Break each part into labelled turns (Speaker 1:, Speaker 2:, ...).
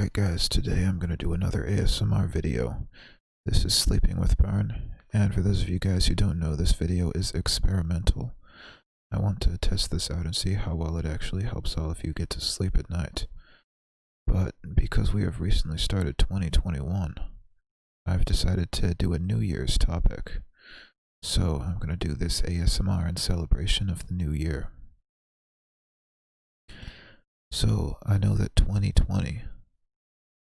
Speaker 1: Alright guys, today I'm going to do another ASMR video. This is Sleeping with Burn, and for those of you guys who don't know, this video is experimental. I want to test this out and see how well it actually helps all of you get to sleep at night. But because we have recently started 2021, I've decided to do a New Year's topic. So I'm going to do this ASMR in celebration of the new year. So I know that 2020,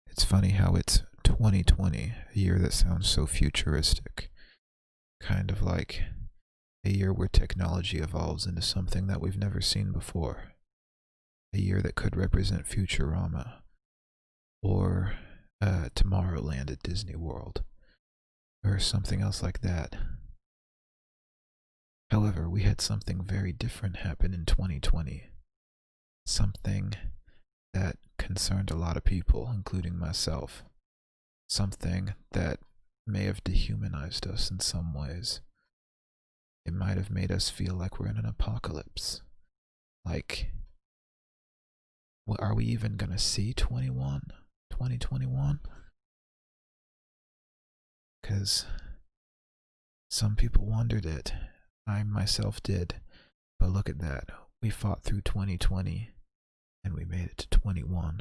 Speaker 1: it's funny how it's 2020, a year that sounds so futuristic. Kind of like a year where technology evolves into something that we've never seen before. A year that could represent Futurama, or Tomorrowland at Disney World, or something else like that. However, we had something very different happen in 2020. Something that concerned a lot of people, including myself. Something that may have dehumanized us in some ways. It might have made us feel like we're in an apocalypse. Like, well, are we even gonna see 2021? Because some people wondered it. I myself did. But look at that. We fought through 2020 and we made it to 21.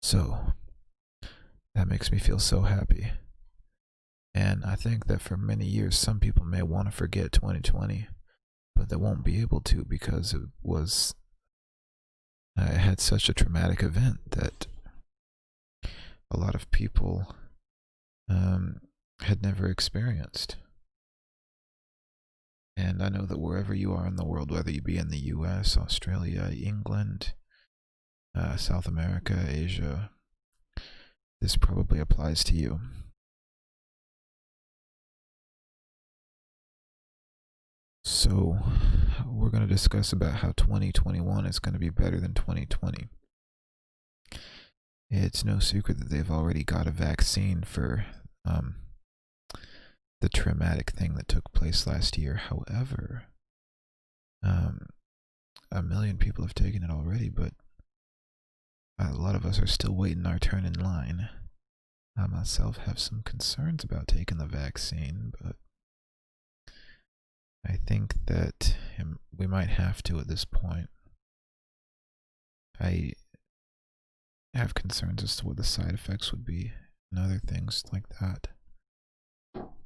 Speaker 1: So, that makes me feel so happy. And I think that for many years, some people may want to forget 2020, but they won't be able to because it had such a traumatic event that a lot of people had never experienced. And I know that wherever you are in the world, whether you be in the US, Australia, England, South America, Asia, this probably applies to you. So, we're going to discuss about how 2021 is going to be better than 2020. It's no secret that they've already got a vaccine for the traumatic thing that took place last year. However, 1 million people have taken it already, but a lot of us are still waiting our turn in line. I myself have some concerns about taking the vaccine, but I think that we might have to at this point. I have concerns as to what the side effects would be and other things like that.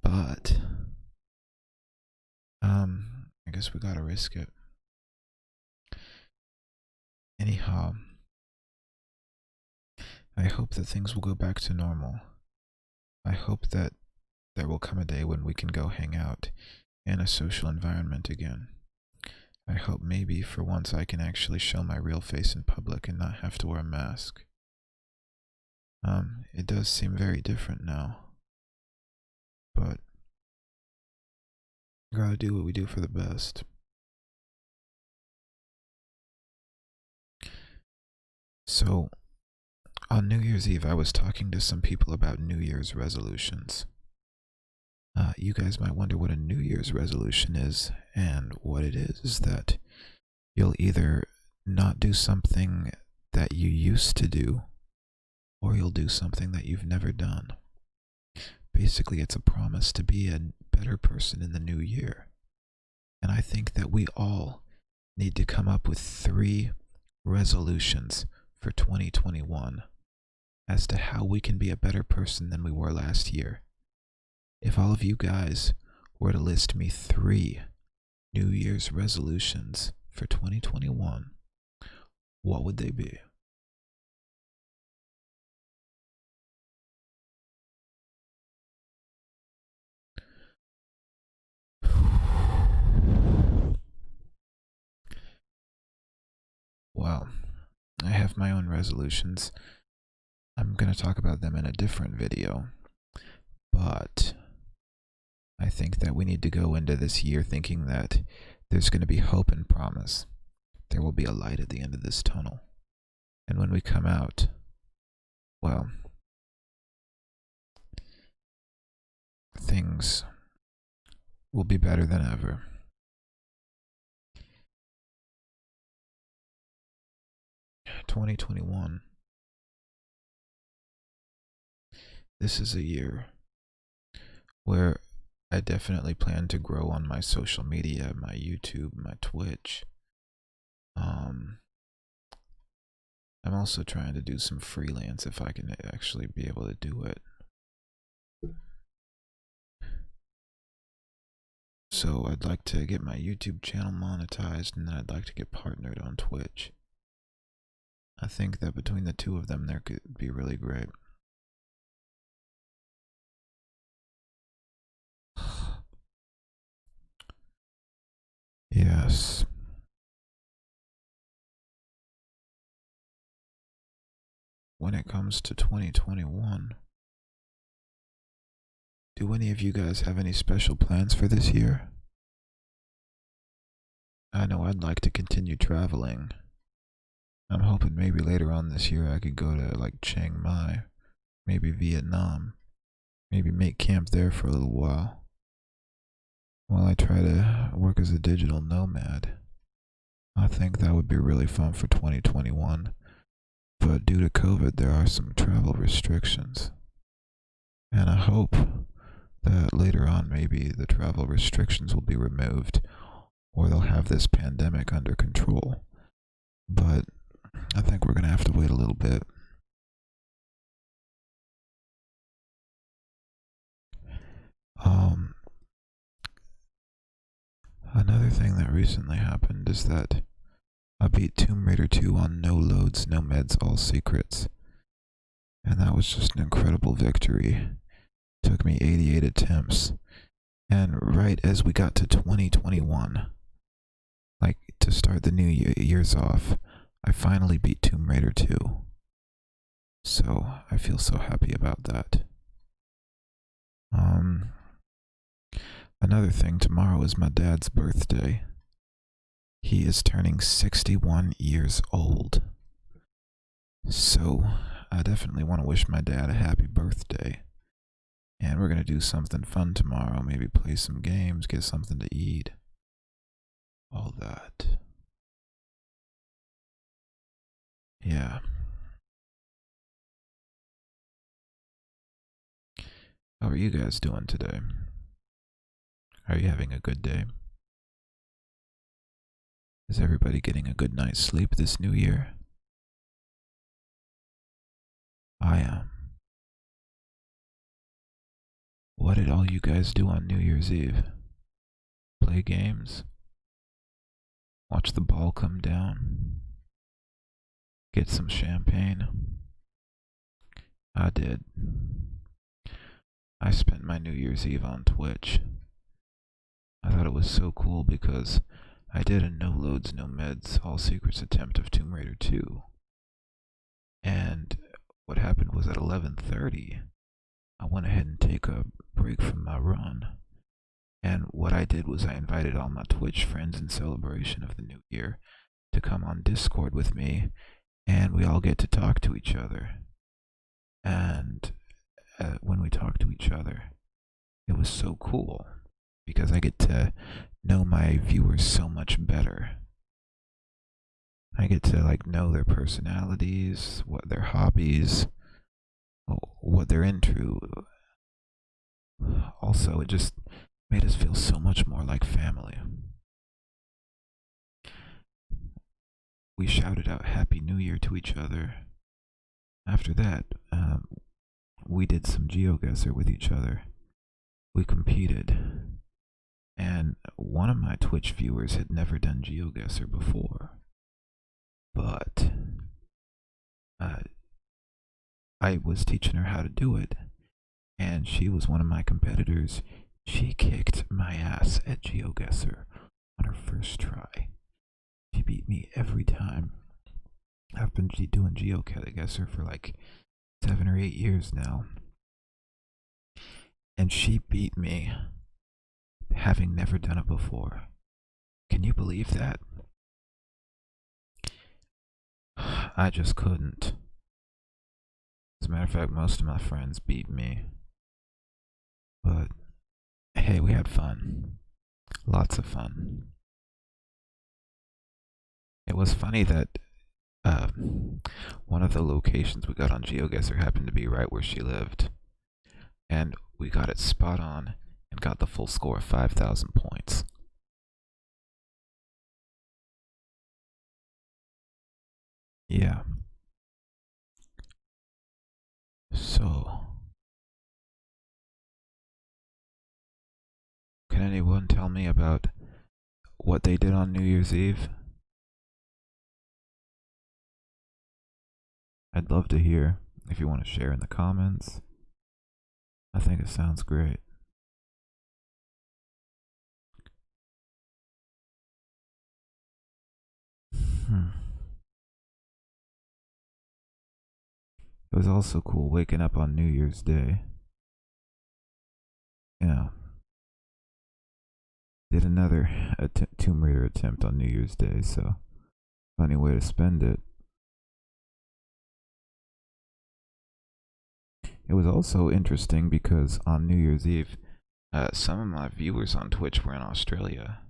Speaker 1: But I guess we gotta risk it. Anyhow, I hope that things will go back to normal. I hope that there will come a day when we can go hang out in a social environment again. I hope maybe for once I can actually show my real face in public and not have to wear a mask. It does seem very different now, but we gotta do what we do for the best. So, on New Year's Eve, I was talking to some people about New Year's resolutions. You guys might wonder what a New Year's resolution is, and what it is that you'll either not do something that you used to do, or you'll do something that you've never done. Basically, it's a promise to be a better person in the new year. And I think that we all need to come up with 3 resolutions for 2021 as to how we can be a better person than we were last year. If all of you guys were to list me 3 New Year's resolutions for 2021, what would they be? Well, I have my own resolutions. I'm going to talk about them in a different video, but I think that we need to go into this year thinking that there's going to be hope and promise. There will be a light at the end of this tunnel. And when we come out, well, things will be better than ever. 2021 this is a year where I definitely plan to grow on my social media, my YouTube, my Twitch. I'm also trying to do some freelance if I can actually be able to do it. So I'd like to get my YouTube channel monetized, and then I'd like to get partnered on Twitch. I think that between the two of them, there could be really great. Yes. When it comes to 2021, do any of you guys have any special plans for this year? I know I'd like to continue traveling. I'm hoping maybe later on this year I could go to like Chiang Mai, maybe Vietnam, maybe make camp there for a little while I try to work as a digital nomad. I think that would be really fun for 2021. But due to COVID, there are some travel restrictions. And I hope that later on maybe the travel restrictions will be removed or they'll have this pandemic under control. But I think we're going to have to wait a little bit. Another thing that recently happened is that I beat Tomb Raider 2 on no loads, no meds, all secrets. And that was just an incredible victory. Took me 88 attempts. And right as we got to 2021, like to start the new year's off, I finally beat Tomb Raider 2. So I feel so happy about that. Another thing, tomorrow is my dad's birthday. He is turning 61 years old. So I definitely want to wish my dad a happy birthday. And we're going to do something fun tomorrow. Maybe play some games, get something to eat. All that. Yeah. How are you guys doing today? Are you having a good day? Is everybody getting a good night's sleep this new year? I am. What did all you guys do on New Year's Eve? Play games? Watch the ball come down? Get some champagne? I did. I spent my New Year's Eve on Twitch. I thought it was so cool because I did a no loads, no meds, all secrets attempt of Tomb Raider 2. And what happened was at 11:30, I went ahead and take a break from my run. And what I did was I invited all my Twitch friends in celebration of the new year to come on Discord with me, and we all get to talk to each other. And when we talk to each other, it was so cool because I get to know my viewers so much better. I get to like know their personalities, what their hobbies, what they're into. Also, it just made us feel so much more like family. We shouted out Happy New Year to each other. After that, we did some GeoGuessr with each other. We competed. And one of my Twitch viewers had never done GeoGuessr before. But I was teaching her how to do it. And she was one of my competitors. She kicked my ass at GeoGuessr on her first try. She beat me every time. I've been doing GeoGuessr for like 7 or 8 years now. And she beat me, having never done it before. Can you believe that? I just couldn't. As a matter of fact, most of my friends beat me. But hey, we had fun. Lots of fun. It was funny that one of the locations we got on GeoGuessr happened to be right where she lived. and we got it spot on and got the full score of 5,000 points. Yeah. So, can anyone tell me about what they did on New Year's Eve? I'd love to hear if you want to share in the comments. I think it sounds great. It was also cool waking up on New Year's Day. Yeah. Did another Tomb Raider attempt on New Year's Day, so funny way to spend it. It was also interesting because on New Year's Eve, some of my viewers on Twitch were in Australia.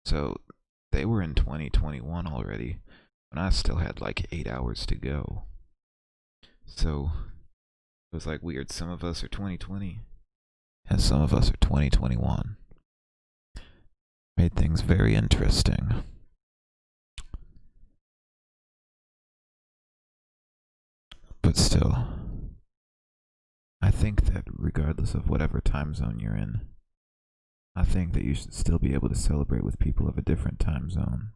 Speaker 1: So they were in 2021 already, and I still had like 8 hours to go. So it was like weird. Some of us are 2020, and some of us are 2021. Made things very interesting. But still, I think that regardless of whatever time zone you're in, I think that you should still be able to celebrate with people of a different time zone.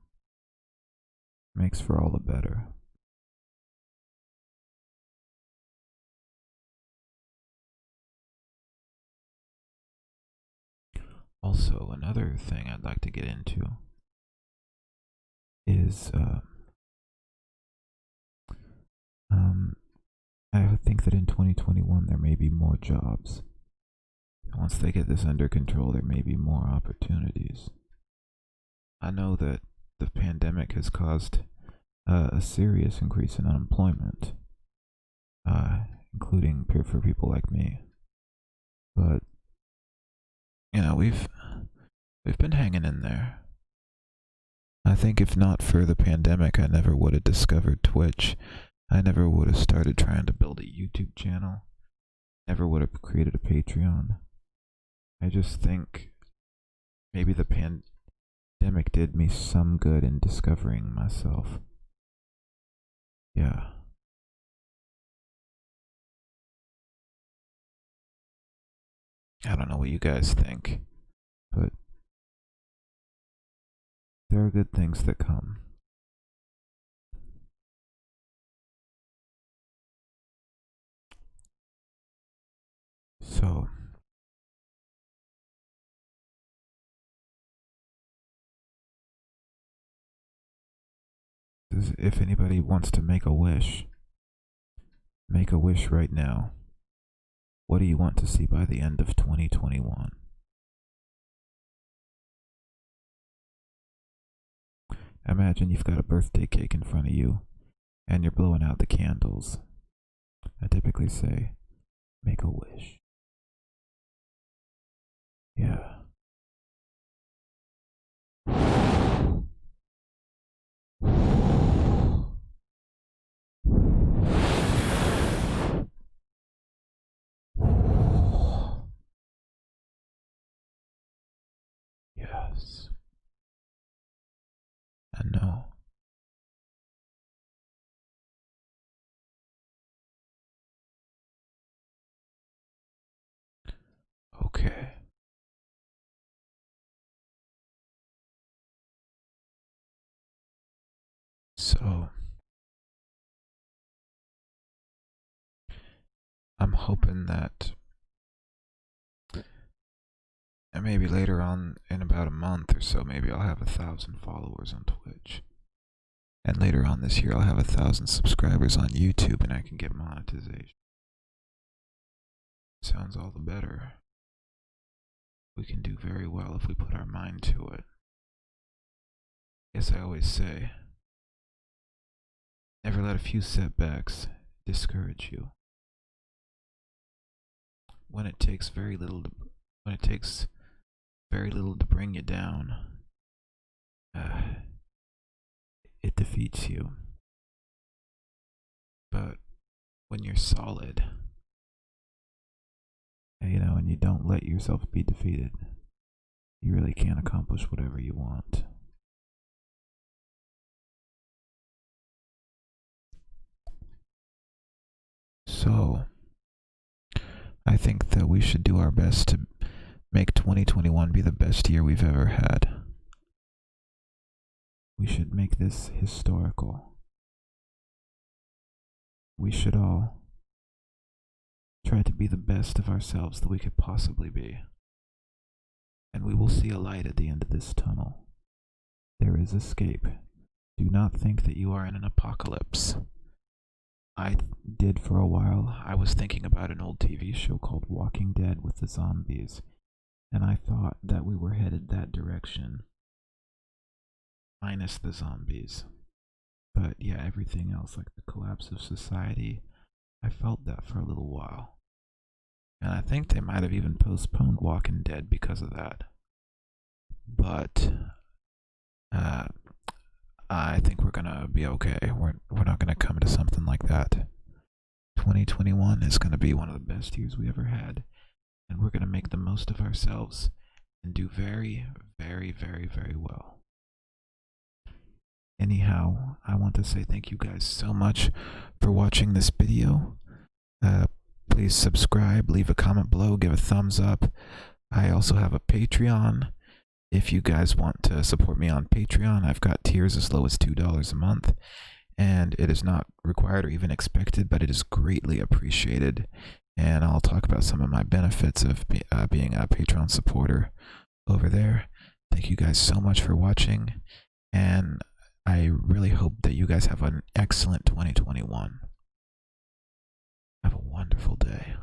Speaker 1: Makes for all the better. Also, another thing I'd like to get into is I think that in 2021 there may be more jobs. Once they get this under control, there may be more opportunities. I know that the pandemic has caused a serious increase in unemployment, including for people like me. But you know, we've been hanging in there. I think if not for the pandemic, I never would have discovered Twitch. I never would have started trying to build a YouTube channel. Never would have created a Patreon. I just think maybe the pandemic did me some good in discovering myself. Yeah. I don't know what you guys think, but there are good things that come. So, if anybody wants to make a wish right now. What do you want to see by the end of 2021? Imagine you've got a birthday cake in front of you and you're blowing out the candles. I typically say, make a wish. Yeah. Yes. I know. Okay. So, I'm hoping that maybe later on in about a month or so, maybe I'll have 1,000 followers on Twitch. And later on this year, I'll have 1,000 subscribers on YouTube and I can get monetization. Sounds all the better. We can do very well if we put our mind to it. As I always say, never let a few setbacks discourage you. When it takes very little to bring you down, it defeats you. But when you're solid, and you don't let yourself be defeated, you really can accomplish whatever you want. So, I think that we should do our best to make 2021 be the best year we've ever had. We should make this historical. We should all try to be the best of ourselves that we could possibly be. And we will see a light at the end of this tunnel. There is escape. Do not think that you are in an apocalypse. I did for a while. I was thinking about an old TV show called Walking Dead with the zombies, and I thought that we were headed that direction, minus the zombies. But yeah, everything else, like the collapse of society, I felt that for a little while. And I think they might have even postponed Walking Dead because of that. But I think we're gonna be okay. We're not gonna come to something like that. 2021 is gonna be one of the best years we ever had, and we're gonna make the most of ourselves and do very, very, very, very well. Anyhow, I want to say thank you guys so much for watching this video. Please subscribe, leave a comment below, give a thumbs up. I also have a Patreon. If you guys want to support me on Patreon, I've got tiers as low as $2 a month, and it is not required or even expected, but it is greatly appreciated. And I'll talk about some of my benefits of being a Patreon supporter over there. Thank you guys so much for watching, and I really hope that you guys have an excellent 2021. Have a wonderful day.